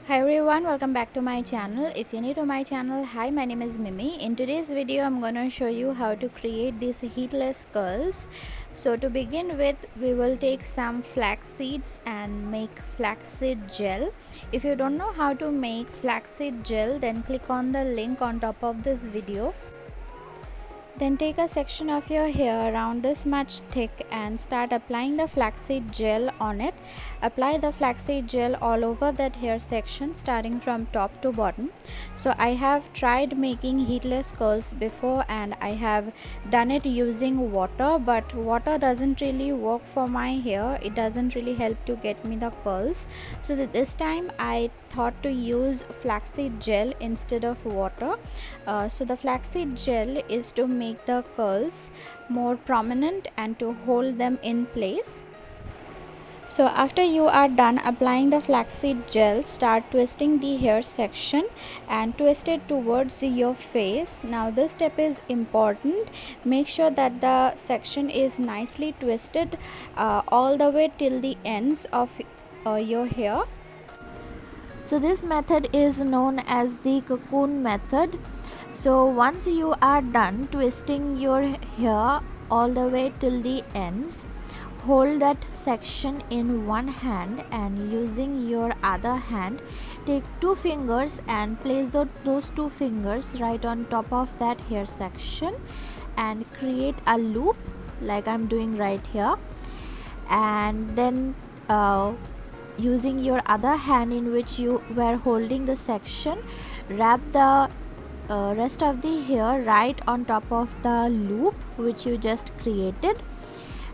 Hi everyone, welcome back to my channel. If you're new to my channel, hi, my name is Mimi. In today's video I'm gonna show you how to create these heatless curls. So to begin with, we will take some flax seeds and make flaxseed gel. If you don't know how to make flaxseed gel, then click on the link on top of this video. Then take a section of your hair around this much thick and start applying the flaxseed gel on it. Apply the flaxseed gel all over that hair section, starting from top to bottom. So I have tried making heatless curls before and I have done it using water, but water doesn't really work for my hair. It doesn't really help to get me the curls. So this time I thought to use flaxseed gel instead of water. So the flaxseed gel is to make the curls more prominent and to hold them in place. So after you are done applying the flaxseed gel, start twisting the hair section and twist it towards your face. Now this step is important. Make sure that the section is nicely twisted all the way till the ends of your hair. So this method is known as the Cocoon Method. So once you are done twisting your hair all the way till the ends, hold that section in one hand and using your other hand, take two fingers and place those two fingers right on top of that hair section and create a loop like I'm doing right here. And then using your other hand in which you were holding the section, wrap the rest of the hair right on top of the loop which you just created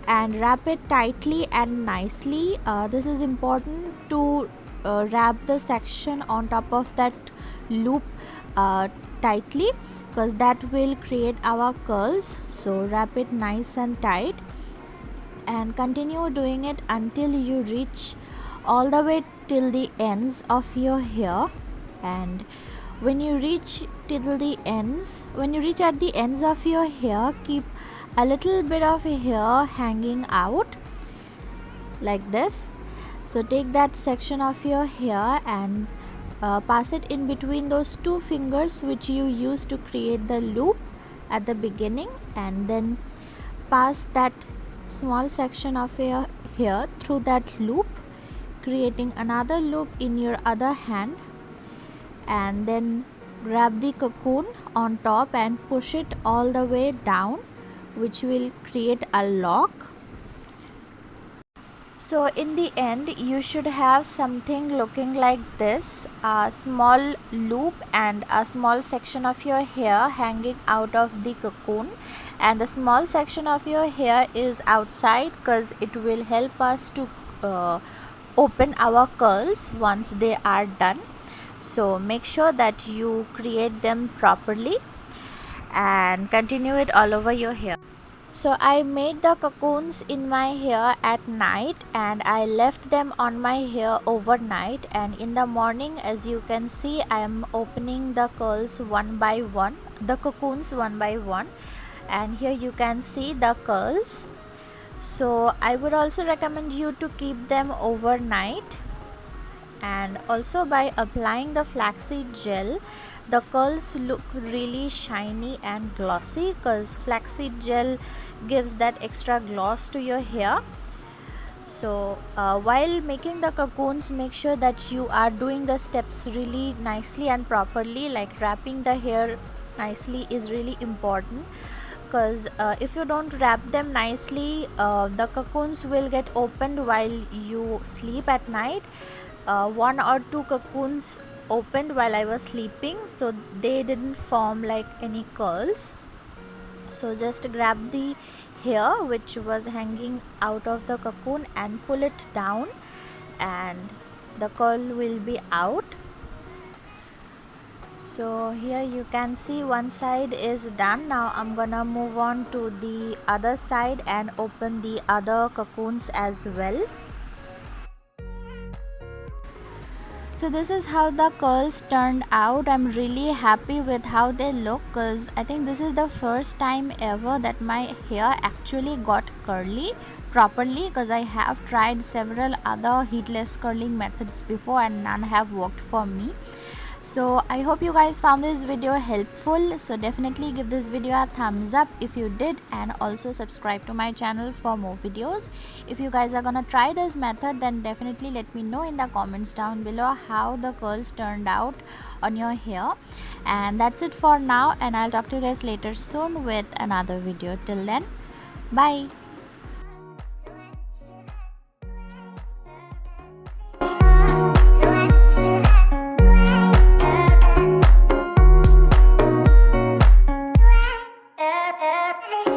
and wrap it tightly and nicely. This is important to wrap the section on top of that loop tightly because that will create our curls. So wrap it nice and tight and continue doing it until you reach all the way till the ends of your hair. And when you reach at the ends of your hair, keep a little bit of hair hanging out like this. So take that section of your hair and pass it in between those two fingers which you used to create the loop at the beginning, and then pass that small section of your hair through that loop, creating another loop in your other hand, and then grab the cocoon on top and push it all the way down, which will create a lock. So in the end you should have something looking like this, a small loop and a small section of your hair hanging out of the cocoon, and the small section of your hair is outside because it will help us to open our curls once they are done. So make sure that you create them properly and continue it all over your hair. So I made the cocoons in my hair at night and I left them on my hair overnight, and in the morning, as you can see, I am opening the curls one by one, the cocoons one by one, and here you can see the curls. So I would also recommend you to keep them overnight. And also by applying the flaxseed gel, the curls look really shiny and glossy because flaxseed gel gives that extra gloss to your hair. So while making the cocoons, make sure that you are doing the steps really nicely and properly, like wrapping the hair nicely is really important, because if you don't wrap them nicely, the cocoons will get opened while you sleep at night. One or two cocoons opened while I was sleeping, so they didn't form like any curls. So just grab the hair which was hanging out of the cocoon and pull it down, and the curl will be out. So here you can see one side is done. Now I'm gonna move on to the other side and open the other cocoons as well. So this is how the curls turned out. I'm really happy with how they look because I think this is the first time ever that my hair actually got curly, properly, because I have tried several other heatless curling methods before and none have worked for me. So I hope you guys found this video helpful. So definitely give this video a thumbs up if you did, and also subscribe to my channel for more videos. If you guys are gonna try this method, then definitely let me know in the comments down below how the curls turned out on your hair. And that's it for now, and I'll talk to you guys later soon with another video. Till then, bye. Yeah.